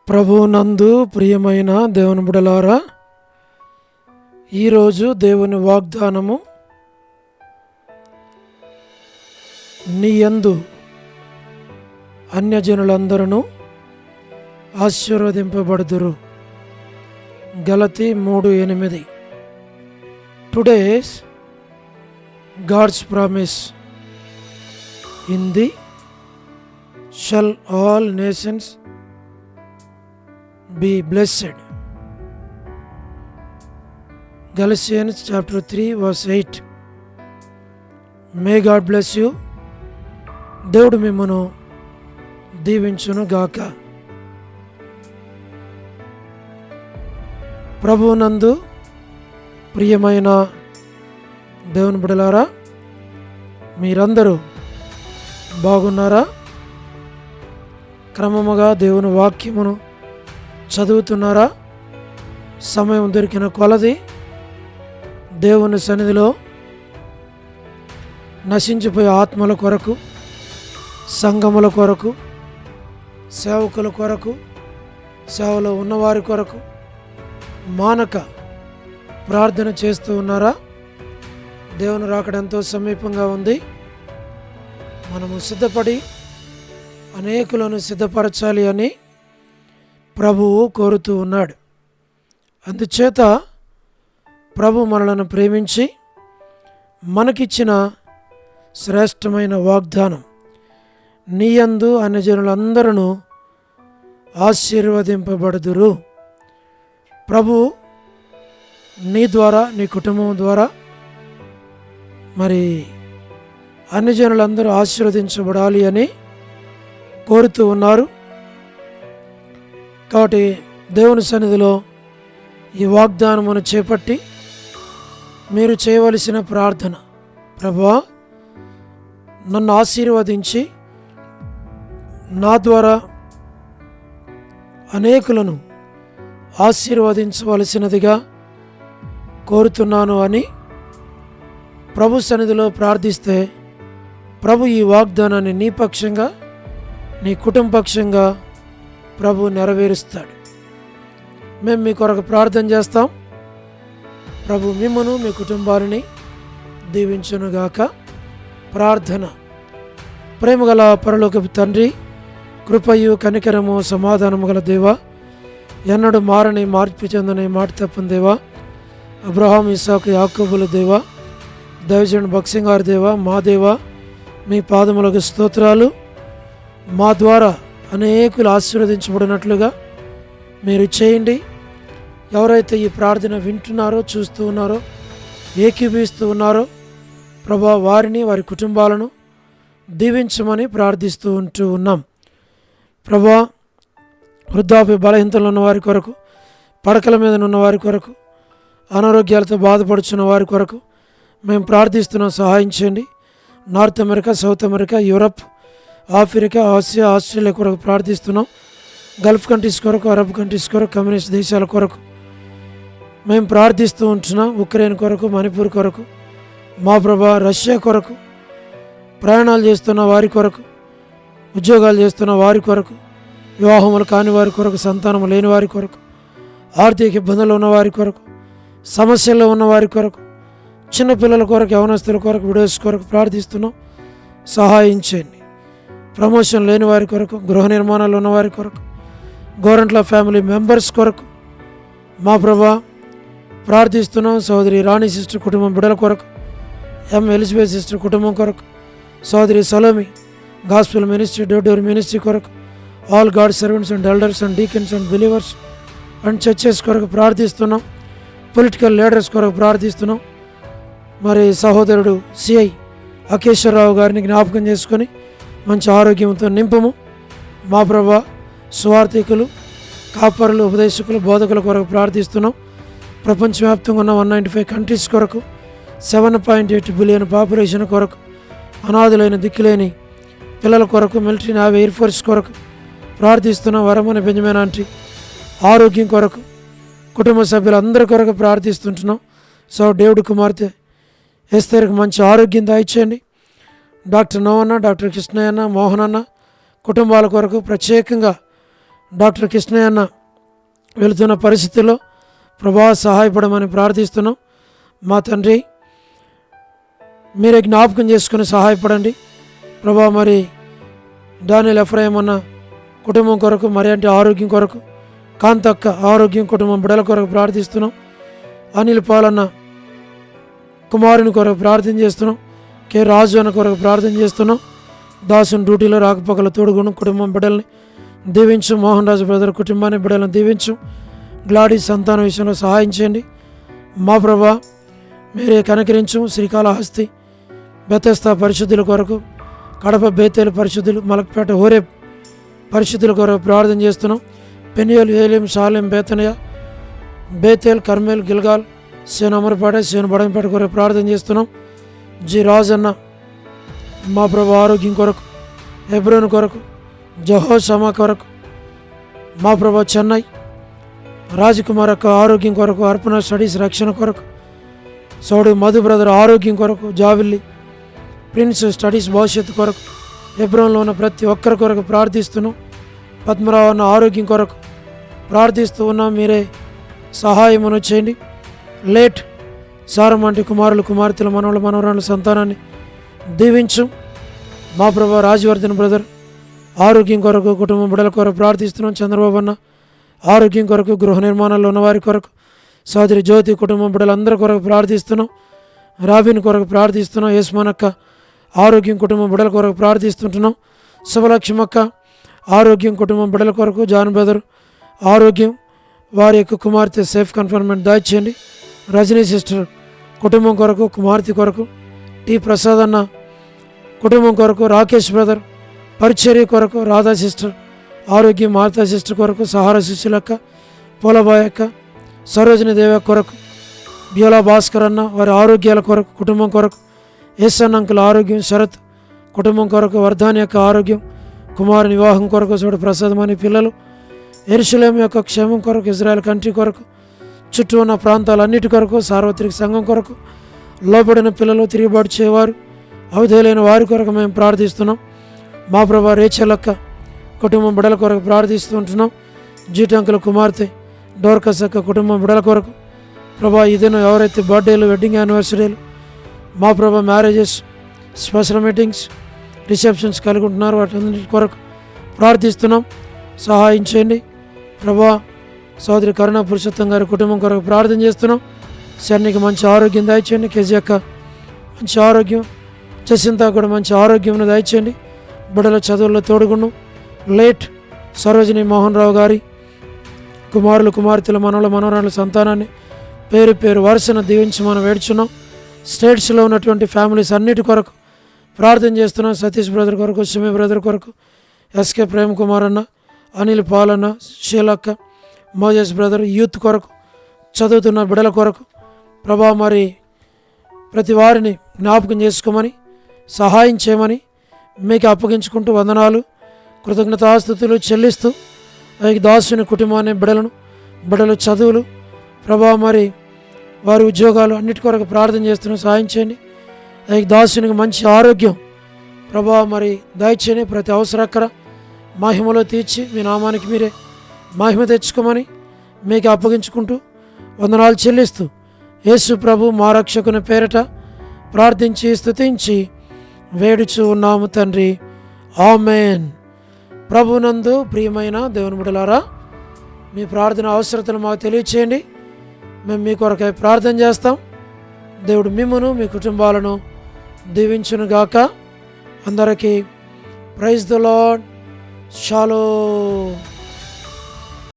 ప్రభువునందు ప్రియమైన దేవుని బిడ్డలారా, ఈరోజు దేవుని వాగ్దానము, నీ యందు అన్యజనులందరూ ఆశీర్వదింపబడుదురు. గలతీ 3:8. Today's God's promise, in thee shall all nations be blessed. Galatians chapter 3 verse 8. May God bless you. దేవుడు మిమ్మను దీవించును గాక. ప్రభువునందు ప్రియమైన దేవుని బిడ్డలారా, మీరందరూ బాగున్నారా? క్రమముగా దేవుని వాక్యమును చదువుతున్నారా? సమయం దొరికిన కొలది దేవుని సన్నిధిలో నశించిపోయే ఆత్మల కొరకు, సంఘముల కొరకు, సేవకుల కొరకు, సేవలో ఉన్నవారి కొరకు మానక ప్రార్థన చేస్తూ ఉన్నారా? దేవుని రాకడ ఎంతో సమీపంగా ఉంది. మనము సిద్ధపడి అనేకులను సిద్ధపరచాలి అని ప్రభువు కోరుతూ ఉన్నాడు. అందుచేత ప్రభు మనలను ప్రేమించి మనకిచ్చిన శ్రేష్టమైన వాగ్దానం, నీ యందు అన్యజనులందరూ ఆశీర్వదింపబడుదురు. ప్రభు నీ ద్వారా, నీ కుటుంబం ద్వారా మరి అన్యజనులందరూ ఆశీర్వదించబడాలి అని కోరుతూ ఉన్నారు. కాబట్టి దేవుని సన్నిధిలో ఈ వాగ్దానమును చేపట్టి మీరు చేయవలసిన ప్రార్థన, ప్రభువా నన్ను ఆశీర్వదించి నా ద్వారా అనేకులను ఆశీర్వదించవలసినదిగా కోరుతున్నాను అని ప్రభు సన్నిధిలో ప్రార్థిస్తే ప్రభు ఈ వాగ్దానాన్ని నీ పక్షంగా, నీ కుటుంబ పక్షంగా ప్రభు నెరవేరుస్తాడు. మేము మీ కొరకు ప్రార్థన చేస్తాం. ప్రభు మిమ్మను, మీ కుటుంబాలని దీవించునుగాక. ప్రార్థన. ప్రేమగల పరలోకపు తండ్రి, కృపయు కనికరము సమాధానము గల దేవా, ఎన్నడూ మారని, మార్పు చెందని, మాట తప్పని దేవా, అబ్రహాం, ఇస్సాకు, యాకోబుల దేవా, దైవజనుడు భక్సింగ్ గారి దేవా, మా దేవా, మీ పాదములకు స్తోత్రాలు. మా ద్వారా అనేకులు ఆశీర్వదించబడినట్లుగా మీరు చేయండి. ఎవరైతే ఈ ప్రార్థన వింటున్నారో, చూస్తూ ఉన్నారో, ఏకీభవిస్తూ ఉన్నారో ప్రభా, వారిని, వారి కుటుంబాలను దీవించమని ప్రార్థిస్తూ ఉన్నాం. ప్రభా, వృద్ధాప్య బలహీనతలు ఉన్న వారి కొరకు, పడకల మీద ఉన్న వారి కొరకు, అనారోగ్యాలతో బాధపడుచున్న వారి కొరకు మేము ప్రార్థిస్తున్నాం. సహాయం చేయండి. North America, south America, Europe, Africa, Asia, Australia కొరకు ప్రార్థిస్తున్నాం. గల్ఫ్ కంట్రీస్ కొరకు, అరబ్ కంట్రీస్ కొరకు, కమ్యూనిస్ట్ దేశాల కొరకు మేము ప్రార్థిస్తూ ఉంటున్నాం. ఉక్రెయిన్ కొరకు, మణిపూర్ కొరకు, మా ప్రభా, రష్యా కొరకు, ప్రయాణాలు చేస్తున్న వారి కొరకు, ఉద్యోగాలు చేస్తున్న వారి కొరకు, వివాహములు కాని వారి కొరకు, సంతానము లేని వారి కొరకు, ఆర్థిక ఇబ్బందులు ఉన్న వారి కొరకు, సమస్యల్లో ఉన్న వారి కొరకు, చిన్నపిల్లల కొరకు, యవనస్తుల కొరకు, విడోస్ కొరకు ప్రార్థిస్తున్నాం. సహాయం చేయండి. ప్రమోషన్ లేని వారి కొరకు, గృహ నిర్మాణాలు ఉన్న వారి కొరకు, గోరంట్ల ఫ్యామిలీ మెంబర్స్ కొరకు మా ప్రభా ప్రార్థిస్తున్నాం. సోదరి రాణి సిస్టర్ కుటుంబం బిడ్డల కొరకు, ఎం ఎలిజబెత్ సిస్టర్ కుటుంబం కొరకు, సోదరి Salomi gospel ministry, door ministry కొరకు, all God servants and elders and deacons and believers and churches కొరకు ప్రార్థిస్తున్నాం. పొలిటికల్ లీడర్స్ కొరకు ప్రార్థిస్తున్నాం. మరి సహోదరుడు సిఐ అకేశ్వరరావు గారిని జ్ఞాపకం చేసుకొని మంచి ఆరోగ్యంతో నింపము. మా ప్రభా, సువార్థికులు, కాపరులు, ఉపదేశకులు, బోధకుల కొరకు ప్రార్థిస్తున్నాం. ప్రపంచవ్యాప్తంగా ఉన్న 195 కంట్రీస్ కొరకు, 7.8 బిలియన్ పాపులేషన్ కొరకు, అనాథులైన దిక్కులేని పిల్లల కొరకు, మిలిటరీ, నేవీ, ఎయిర్ ఫోర్స్ కొరకు ప్రార్థిస్తున్నాం. వరమని బెంజమిన్ ఆంటీ ఆరోగ్యం కొరకు, కుటుంబ సభ్యులందరి కొరకు ప్రార్థిస్తుంటున్నాం. సో దేవుడి కుమార్తె ఎస్తేర్కి మంచి ఆరోగ్యం దయచేయండి. డాక్టర్ నోవన్న, డాక్టర్ కృష్ణయ్యన్న, మోహనన్న కుటుంబాల కొరకు ప్రత్యేకంగా డాక్టర్ కృష్ణయ్య అన్న వెళుతున్న పరిస్థితుల్లో ప్రభా సహాయపడమని ప్రార్థిస్తున్నాం. మా తండ్రి మీరే జ్ఞాపకం చేసుకుని సహాయపడండి ప్రభా. మరి డానియల్ ఎఫ్రాయిం అన్న కుటుంబం కొరకు, మరి అంటే ఆరోగ్యం కొరకు, కాంతక్క ఆరోగ్యం కుటుంబం బిడల కొరకు ప్రార్థిస్తున్నాం. అనిల్ పాలన్న కుమారుని కొరకు ప్రార్థన చేస్తున్నాం. కె రాజు అన్న కొరకు ప్రార్థన చేస్తున్నాం. దాసుని డ్యూటీలో రాకపోకల తోడుగును కుటుంబం బిడ్డల్ని దీవించు. మోహన్ రాజు బ్రదర్ కుటుంబాన్ని బిడ్డలను దీవించు. గ్లాడీ సంతాన విషయంలో సహాయం చేయండి మా ప్రభా. మీరే కనికరించు. శ్రీకాళహస్తి బెతెస్తా పరిశుద్ధుల కొరకు, కడప బేతేలు పరిశుద్ధులు, మలక్పేట హోరే పరిశుద్ధుల కొరకు ప్రార్థన చేస్తున్నాం. పెనియల్, ఏలిం, షాలెం, బేతనయ, బేతేల్, కర్మేల్, గిల్గాల్, సేను అమరపేట, సేను బడంపేట కొరకు ప్రార్థన చేస్తున్నాం. జి రాజన్న మా ప్రభు ఆరోగ్యం కొరకు, హెబ్రోన్ కొరకు, జహోషమా కొరకు, మా ప్రభు చెన్నై రాజకుమార్ యొక్క ఆరోగ్యం కొరకు, అర్పణ స్టడీస్ రక్షణ కొరకు, సౌడి మధు బ్రదర్ ఆరోగ్యం కొరకు, జావిల్లి ప్రిన్స్ స్టడీస్ భవిష్యత్తు కొరకు, హెబ్రోన్లో ఉన్న ప్రతి ఒక్కరి కొరకు ప్రార్థిస్తున్నాం. పద్మరావు అన్న ఆరోగ్యం కొరకు ప్రార్థిస్తూ ఉన్నాం. మీరే సహాయమును చేయండి. లేట్ సారమంటి కుమారులు, కుమార్తెలు, మనవలు, మనవరాళ్ళ సంతానాన్ని దీవించు మా ప్రభు. రాజవర్ధన్ బ్రదర్ ఆరోగ్యం కొరకు, కుటుంబం బిడ్డల కొరకు ప్రార్థిస్తున్నాం. చంద్రబాబు అన్న ఆరోగ్యం కొరకు, గృహ నిర్మాణాల్లో ఉన్నవారి కొరకు, సోదరి జ్యోతి కుటుంబం బిడ్డలందరి కొరకు ప్రార్థిస్తున్నాం. రాబిన్ కొరకు ప్రార్థిస్తున్నాం. యేస్మానక్క ఆరోగ్యం కుటుంబం బిడ్డల కొరకు ప్రార్థిస్తుంటున్నాం. శుభలక్ష్మక్క ఆరోగ్యం కుటుంబం బిడ్డల కొరకు, జాన్ బ్రదర్ ఆరోగ్యం, వారి యొక్క కుమార్తె సేఫ్ కన్ఫర్మెంట్ దాయిచేయండి. రజనీ సిస్టర్ కుటుంబం కొరకు, కుమార్తె కొరకు, టి ప్రసాద్ అన్న కుటుంబం కొరకు, రాకేష్ బ్రదర్ పరిచర్య కొరకు, రాధా సిస్టర్ ఆరోగ్యం, మాతా సిస్టర్ కొరకు, సహారా శిష్యులక్క, పోలబాయ్ అక్క, సరోజిని దేవ కొరకు, బియోలా భాస్కర్ అన్న వారి ఆరోగ్యాల కొరకు, కుటుంబం కొరకు, ఏసన్ అంకుల ఆరోగ్యం, శరత్ కుటుంబం కొరకు, వర్ధాని యొక్క ఆరోగ్యం, కుమారుని వివాహం కొరకు, చూడు ప్రసాదమని పిల్లలు, యెరూషలేము యొక్క క్షేమం కొరకు, ఇజ్రాయెల్ కంట్రీ కొరకు, చుట్టూ ఉన్న ప్రాంతాలన్నిటి కొరకు, సార్వత్రిక సంఘం కొరకు, లోబడిన పిల్లలు, తిరుగుబాటు చేయవారు, అవధులైన వారి కొరకు మేము ప్రార్థిస్తున్నాం. మా ప్రభా రేచలక్క కుటుంబం బిడల కొరకు ప్రార్థిస్తూ ఉంటున్నాం. జీటంకుల కుమార్తె డోర్కస్ అక్క కుటుంబం బిడల కొరకు ప్రభా, ఇదేనో ఎవరైతే బర్త్డేలు, వెడ్డింగ్ యానివర్సరీలు, మా ప్రభా మ్యారేజెస్, స్పెషల్ మీటింగ్స్, రిసెప్షన్స్ కలిగి ఉంటున్నారు, వాటన్నిటి కొరకు ప్రార్థిస్తున్నాం. సహాయం చేయండి ప్రభా. సోదరి కరుణ పురుషోత్తం గారి కుటుంబం కొరకు ప్రార్థన చేస్తున్నాం. శరణికి మంచి ఆరోగ్యం దయచేయండి. కేజీ అక్క మంచి ఆరోగ్యం, జసింత కూడా మంచి ఆరోగ్యం దయచేయండి. బిడ్డల చదువుల్లో తోడుగుండు. లేట్ సరోజిని మోహన్ రావు గారి కుమారులు, కుమార్తెలు, మనవల, మనవరాళ్ళ సంతానాన్ని పేరు పేరు వరుసను దీవించి మనం వేడుచున్నాం. స్టేట్స్లో ఉన్నటువంటి ఫ్యామిలీస్ అన్నిటి కొరకు ప్రార్థన చేస్తున్నాం. సతీష్ బ్రదర్ కొరకు, సిమి బ్రదర్ కొరకు, ఎస్కే ప్రేమ్ కుమార్ అన్న, అనిల్ పాలన్న, షీలక్క, మోజెస్ బ్రదర్ యూత్ కొరకు, చదువుతున్న బిడల కొరకు ప్రభా, మరి ప్రతి వారిని జ్ఞాపకం చేసుకోమని, సహాయం చేయమని మీకు అప్పగించుకుంటూ వందనాలు, కృతజ్ఞతాస్తుతులు చెల్లిస్తూ ఈ దాసుని కుటుంబాన్ని, బిడల చదువులు ప్రభా, మరి వారి ఉద్యోగాలు అన్నిటి కొరకు ప్రార్థన చేస్తున్న సహాయం చేయండి. ఈ దాసునికి మంచి ఆరోగ్యం ప్రభా, మరి దయచేయండి. ప్రతి అవసరక్కర మహిమలో తీర్చి మీ నామానికి మీరే మహిమ తెచ్చుకోమని మీకు అప్పగించుకుంటూ వందనాలు చెల్లిస్తూ యేసు ప్రభు మా రక్షకుని పేరట ప్రార్థించి స్తుతించి వేడుచు ఉన్నాము తండ్రి. ఆమేన్. ప్రభునందు ప్రియమైన దేవుని బిడ్డలారా, మీ ప్రార్థన అవసరతలు మాకు తెలియచేయండి. మేము మీ కొరకై ప్రార్థన చేస్తాం. దేవుడు మిమ్మును, మీ కుటుంబాలను దీవించునుగాక. అందరికీ ప్రైజ్ ద లార్డ్. షాలోమ్.